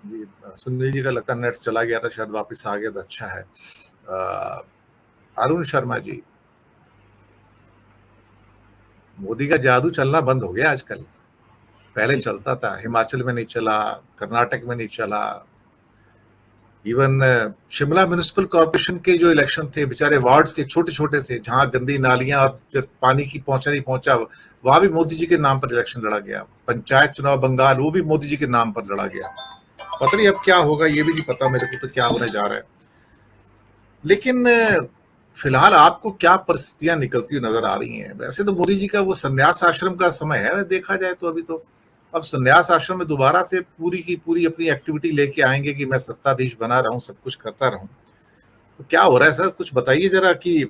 जी, सुनील जी का लगता है नेट चला गया था, शायद वापस आ गया तो अच्छा है। अरुण शर्मा जी, मोदी का जादू चलना बंद हो गया आजकल। पहले चलता था, हिमाचल में नहीं चला, कर्नाटक में नहीं चला, इवन शिमला म्युनिसिपल कॉर्पोरेशन के जो इलेक्शन थे, बेचारे वार्ड्स के छोटे छोटे से, जहां गंदी नालियां और पानी की पहुंचा नहीं पहुंचा, वहां भी मोदी जी के नाम पर इलेक्शन लड़ा गया। पंचायत चुनाव बंगाल, वो भी मोदी जी के नाम पर लड़ा गया। पता नहीं अब क्या होगा, ये भी नहीं पता मेरे को तो क्या होने जा रहा है। लेकिन फिलहाल आपको क्या परिस्थितियां निकलती हुई नजर आ रही हैं? वैसे तो मोदी जी का वो संन्यास आश्रम का समय है, देखा जाए तो अभी तो अब संन्यास आश्रम में दोबारा से पूरी की पूरी अपनी एक्टिविटी लेके आएंगे कि मैं सत्ताधीश बना रहा हूँ, सब कुछ करता रहूं। तो क्या हो रहा है सर, कुछ बताइए जरा कि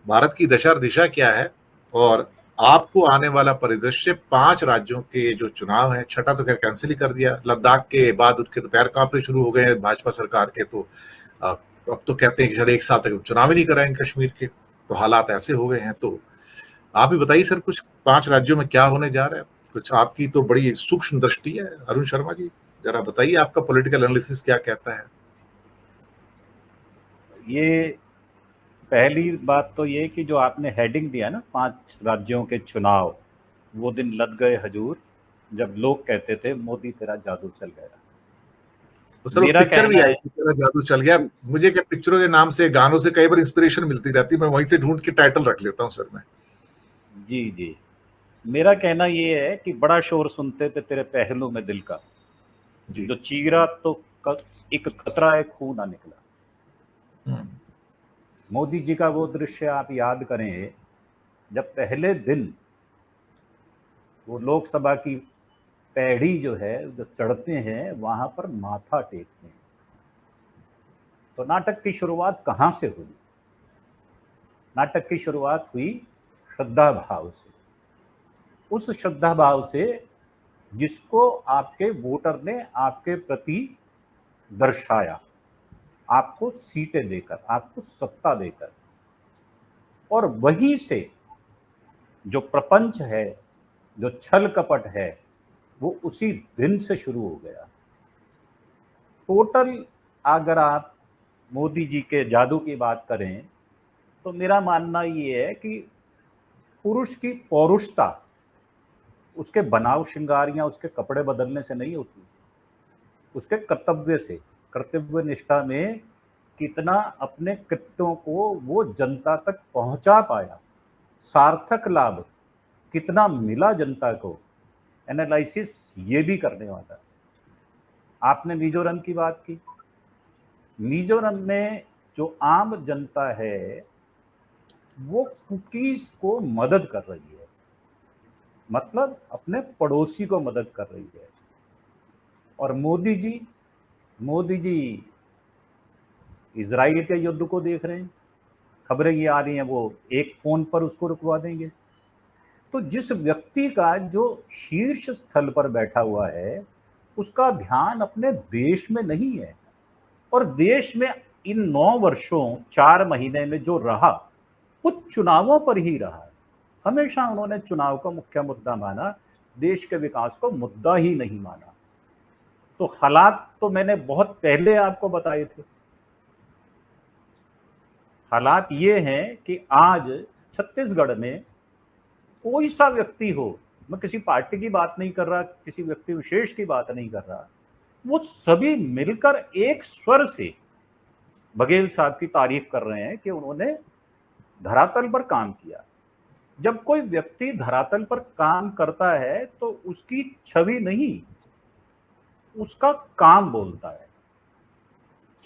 भारत की दशा दिशा क्या है, और आपको आने वाला परिदृश्य 5 राज्यों के जो चुनाव है, छठा तो खैर कैंसिल ही कर दिया, लद्दाख के बाद उनके तो पैर कांपने शुरू हो गए हैं भाजपा सरकार के, तो अब तो कहते हैं कि शायद 1 साल तक चुनाव ही नहीं कराएंगे कश्मीर के, तो हालात ऐसे हो गए हैं। तो आप ही बताइए सर, कुछ 5 राज्यों में क्या होने जा रहा है? कुछ आपकी तो बड़ी सूक्ष्म दृष्टि है अरुण शर्मा जी, जरा बताइए आपका पॉलिटिकल एनालिसिस क्या कहता है? ये पहली बात तो ये कि जो आपने हेडिंग दिया ना, 5 राज्यों के चुनाव, वो दिन लद गए हजूर जब लोग कहते थे मोदी तेरा जादू चल गया। तो सर वो मेरा पिक्चर भी कहना आई है थी, तेरा जादू चल गया। मुझे क्या पिक्चरों के नाम से, गानों से कई बार इंस्पिरेशन मिलती रहती है, मैं वहीं से ढूंढ के टाइटल रख लेता हूँ सर मैं। जी जी, मेरा कहना ये है कि बड़ा शोर सुनते थे तेरे पहलू में दिल का, जी। जो चीरा तो एक कतरा एक खून ना निकला। मोदी जी का वो दृश्य आप याद करें, जब पहले दिन वो लोकसभा की पैड़ी जो है जो चढ़ते हैं, वहां पर माथा टेकते हैं। तो नाटक की शुरुआत कहां से हुई? नाटक की शुरुआत हुई श्रद्धा भाव से। उस श्रद्धा भाव से जिसको आपके वोटर ने आपके प्रति दर्शाया, आपको सीटें देकर, आपको सत्ता देकर। और वहीं से जो प्रपंच है, जो छल कपट है, वो उसी दिन से शुरू हो गया। टोटल अगर आप मोदी जी के जादू की बात करें, तो मेरा मानना ये है कि पुरुष की पौरुषता उसके बनाव श्रृंगार या उसके कपड़े बदलने से नहीं होती, उसके कर्तव्य से। कर्तव्य निष्ठा में कितना अपने कृत्यों को वो जनता तक पहुंचा पाया, सार्थक लाभ कितना मिला जनता को, एनालिसिस ये भी करने वाला है। आपने मिजोरम की बात की। मिजोरम में जो आम जनता है वो कुकीज को मदद कर रही है, मतलब अपने पड़ोसी को मदद कर रही है। और मोदी जी इजराइल के युद्ध को देख रहे हैं। खबरें ये आ रही हैं वो एक फोन पर उसको रुकवा देंगे। तो जिस व्यक्ति का जो शीर्ष स्थल पर बैठा हुआ है, उसका ध्यान अपने देश में नहीं है। और देश में इन 9 वर्षों 4 महीने में जो रहा, वो चुनावों पर ही रहा है। हमेशा उन्होंने चुनाव को मुख्य मुद्दा माना, देश के विकास को मुद्दा ही नहीं माना। तो हालात तो मैंने बहुत पहले आपको बताए थे। हालात ये हैं कि आज छत्तीसगढ़ में कोई सा व्यक्ति हो, मैं किसी पार्टी की बात नहीं कर रहा, किसी व्यक्ति विशेष की बात नहीं कर रहा, वो सभी मिलकर एक स्वर से बघेल साहब की तारीफ कर रहे हैं कि उन्होंने धरातल पर काम किया। जब कोई व्यक्ति धरातल पर काम करता है तो उसकी छवि नहीं, उसका काम बोलता है।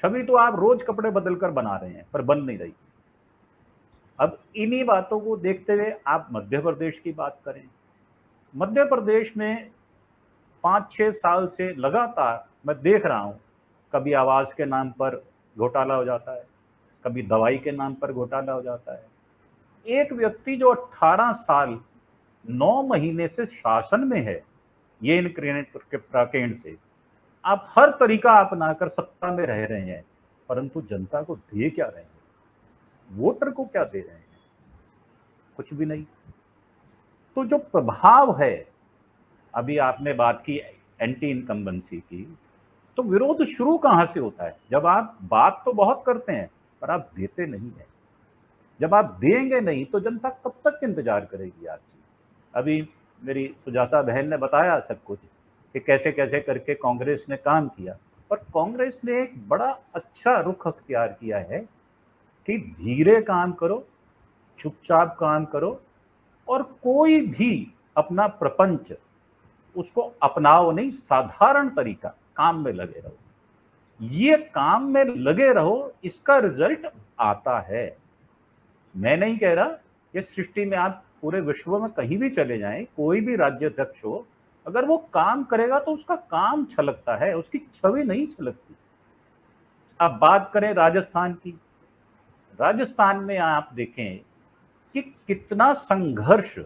छवि तो आप रोज कपड़े बदलकर बना रहे हैं, पर बन नहीं रही। अब इन्हीं बातों को देखते हुए आप मध्य प्रदेश की बात करें। मध्य प्रदेश में 5-6 साल से लगातार मैं देख रहा हूं, कभी आवास के नाम पर घोटाला हो जाता है, कभी दवाई के नाम पर घोटाला हो जाता है। एक व्यक्ति जो 18 साल 9 महीने से शासन में है, ये इनक्रेडिट के प्राकेंड से आप हर तरीका अपनाकर सत्ता में रह रहे हैं, परंतु जनता को दे क्या रहे हैं? वोटर को क्या दे रहे हैं? कुछ भी नहीं। तो जो प्रभाव है, अभी आपने बात की एंटी इनकम्बेंसी की, तो विरोध शुरू कहां से होता है? जब आप बात तो बहुत करते हैं पर आप देते नहीं है। जब आप देंगे नहीं तो जनता कब तक इंतजार करेगी आपकी? अभी मेरी सुजाता बहन ने बताया सब कुछ कि कैसे कैसे करके कांग्रेस ने काम किया, और कांग्रेस ने एक बड़ा अच्छा रुख अख्तियार किया है कि धीरे काम करो, चुपचाप काम करो, और कोई भी अपना प्रपंच उसको अपनाओ नहीं, साधारण तरीका, काम में लगे रहो। ये काम में लगे रहो, इसका रिजल्ट आता है। मैं नहीं कह रहा, ये सृष्टि में आप पूरे विश्व में कहीं भी चले जाएं, कोई भी राज्य अध्यक्ष हो, अगर वो काम करेगा तो उसका काम छलकता है, उसकी छवि नहीं छलकती। अब बात करें राजस्थान की। राजस्थान में आप देखें कि कितना संघर्ष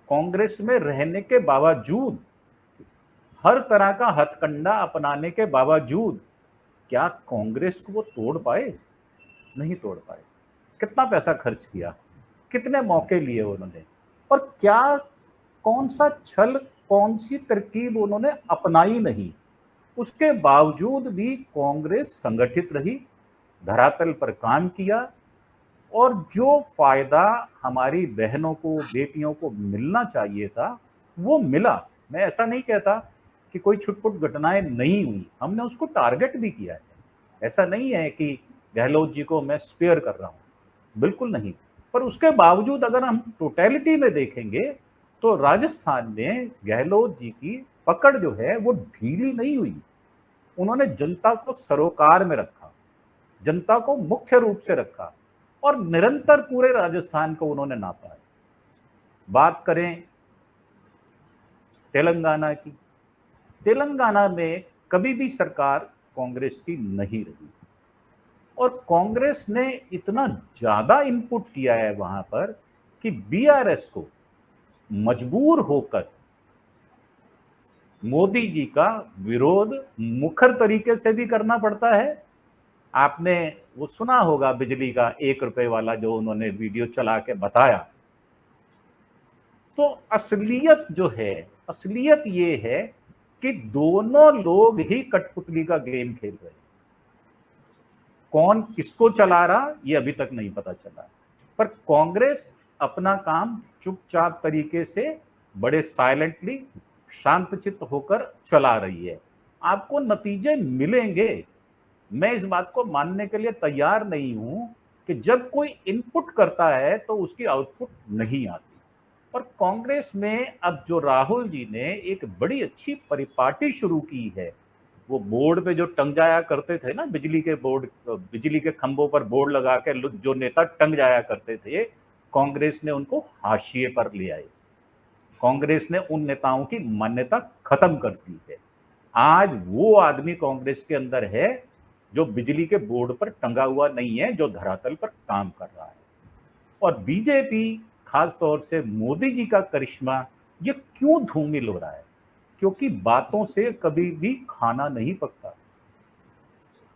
कांग्रेस में रहने के बावजूद, हर तरह का हथकंडा अपनाने के बावजूद, क्या कांग्रेस को वो तोड़ पाए? नहीं तोड़ पाए। कितना पैसा खर्च किया, कितने मौके लिए उन्होंने, और क्या कौन सा छल, कौन सी तरकीब उन्होंने अपनाई नहीं। उसके बावजूद भी कांग्रेस संगठित रही, धरातल पर काम किया, और जो फायदा हमारी बहनों को, बेटियों को मिलना चाहिए था वो मिला। मैं ऐसा नहीं कहता कि कोई छुटपुट घटनाएं नहीं हुई, हमने उसको टारगेट भी किया है। ऐसा नहीं है कि गहलोत जी को मैं स्पेयर कर रहा हूँ, बिल्कुल नहीं। पर उसके बावजूद अगर हम टोटलिटी में देखेंगे तो राजस्थान में गहलोत जी की पकड़ जो है वो ढीली नहीं हुई। उन्होंने जनता को सरोकार में रखा, जनता को मुख्य रूप से रखा, और निरंतर पूरे राजस्थान को उन्होंने नापा है। बात करें तेलंगाना की, तेलंगाना में कभी भी सरकार कांग्रेस की नहीं रही, और कांग्रेस ने इतना ज्यादा इनपुट किया है वहां पर कि बीआरएस को मजबूर होकर मोदी जी का विरोध मुखर तरीके से भी करना पड़ता है। आपने वो सुना होगा बिजली का 1 रुपए वाला जो उन्होंने वीडियो चला के बताया। तो असलियत जो है, असलियत ये है कि दोनों लोग ही कठपुतली का गेम खेल रहे हैं। कौन किसको चला रहा ये अभी तक नहीं पता चला, पर कांग्रेस अपना काम चुपचाप तरीके से, बड़े साइलेंटली, शांतचित्त होकर चला रही है। आपको नतीजे मिलेंगे, मैं इस बात को मानने के लिए तैयार नहीं हूं कि जब कोई इनपुट करता है तो उसकी आउटपुट नहीं आती। और कांग्रेस में अब जो राहुल जी ने एक बड़ी अच्छी परिपाटी शुरू की है, वो बोर्ड पे जो टंग जाया करते थे ना, बिजली के बोर्ड, बिजली के खंभों पर बोर्ड लगा के जो नेता टंग जाया करते थे, कांग्रेस ने उनको हाशिए पर ले आए। कांग्रेस ने उन नेताओं की मान्यता खत्म कर दी है। आज वो आदमी कांग्रेस के अंदर है जो बिजली के बोर्ड पर टंगा हुआ नहीं है, जो धरातल पर काम कर रहा है। और बीजेपी, खास तौर से मोदी जी का करिश्मा, ये क्यों धूमिल हो रहा है? क्योंकि बातों से कभी भी खाना नहीं पकता।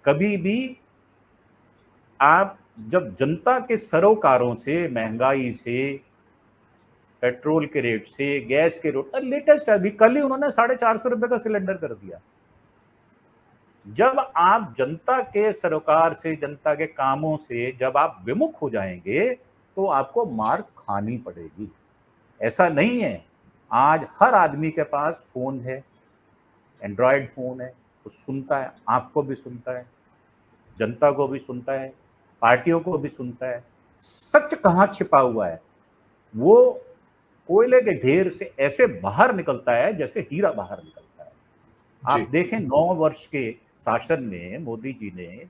कभी भी आप जब जनता के सरोकारों से, महंगाई से, पेट्रोल के रेट से, गैस के रेट, लेटेस्ट अभी कल ही उन्होंने 450 रुपए का सिलेंडर कर दिया। जब आप जनता के सरोकार से, जनता के कामों से जब आप विमुख हो जाएंगे तो आपको मार खानी पड़ेगी। ऐसा नहीं है, आज हर आदमी के पास फोन है, एंड्रॉयड फोन है, वो सुनता है, आपको भी सुनता है, जनता को भी सुनता है, पार्टियों को भी सुनता है। सच कहाँ छिपा हुआ है, वो कोयले के ढेर से ऐसे बाहर निकलता है जैसे हीरा बाहर निकलता है। आप देखें 9 वर्ष के शासन में मोदी जी ने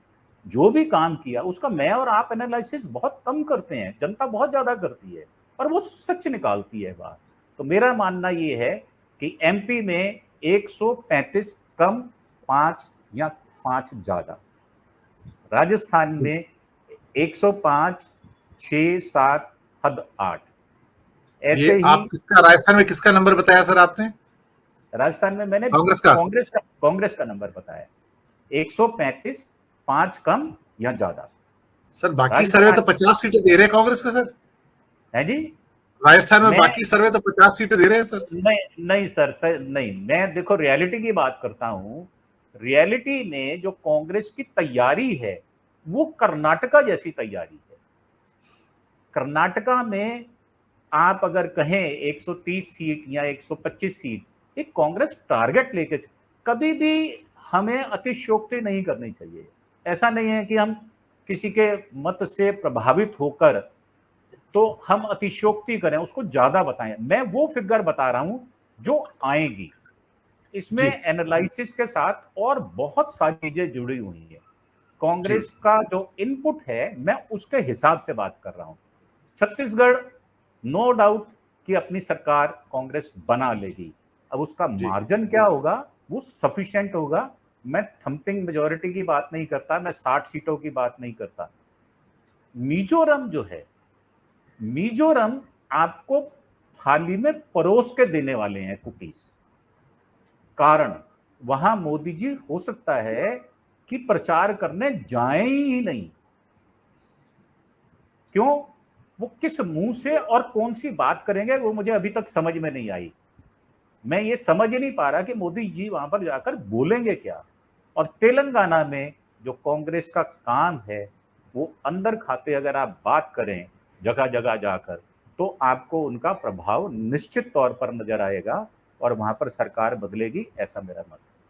जो भी काम किया उसका मैं और आप एनालिसिस बहुत कम करते हैं, जनता बहुत ज्यादा करती है, और वो सच निकालती है बात। तो मेरा मानना ये है कि एमपी में 135 कम, 5 या 5 ज्यादा, राजस्थान में 105, 6, 7, हद 8। ऐसे ही आप किसका, राजस्थान में किसका नंबर बताया सर आपने? राजस्थान में मैंने कांग्रेस का नंबर बताया, 135, 5 कम या ज्यादा। सर बाकी सर्वे तो 50 सीटें दे रहे हैं कांग्रेस को सर। है जी, राजस्थान में बाकी सर्वे तो 50 सीटें दे रहे हैं सर। नहीं सर, नहीं, मैं देखो रियलिटी की बात करता हूं रियलिटी में जो कांग्रेस की तैयारी है वो कर्नाटका जैसी तैयारी है। कर्नाटका में आप अगर कहें 130 सीट या 125 सीट, एक कांग्रेस टारगेट लेके, कभी भी हमें अतिशयोक्ति नहीं करनी चाहिए। ऐसा नहीं है कि हम किसी के मत से प्रभावित होकर तो हम अतिशयोक्ति करें, उसको ज्यादा बताएं। मैं वो फिगर बता रहा हूं जो आएगी, इसमें जी एनालिसिस के साथ और बहुत सारी चीजें जुड़ी हुई है। जी कांग्रेस का जो इनपुट है मैं उसके हिसाब से बात कर रहा हूं। छत्तीसगढ़ नो डाउट कि अपनी सरकार कांग्रेस बना लेगी। अब उसका जी मार्जिन क्या होगा, वो सफिशिएंट होगा। मैं थंपिंग मेजोरिटी की बात नहीं करता, मैं 60 सीटों की बात नहीं करता। मिजोरम जो है, मिजोरम आपको थाली में परोस के देने वाले हैं कुकीज। कारण वहां मोदी जी हो सकता है कि प्रचार करने जाएं ही नहीं। क्यों? वो किस मुंह से और कौन सी बात करेंगे वो मुझे अभी तक समझ में नहीं आई। मैं ये समझ ही नहीं पा रहा कि मोदी जी वहां पर जाकर बोलेंगे क्या। और तेलंगाना में जो कांग्रेस का काम है वो अंदर खाते अगर आप बात करें जगह जगह जाकर, तो आपको उनका प्रभाव निश्चित तौर पर नजर आएगा और वहां पर सरकार बदलेगी, ऐसा मेरा मत है।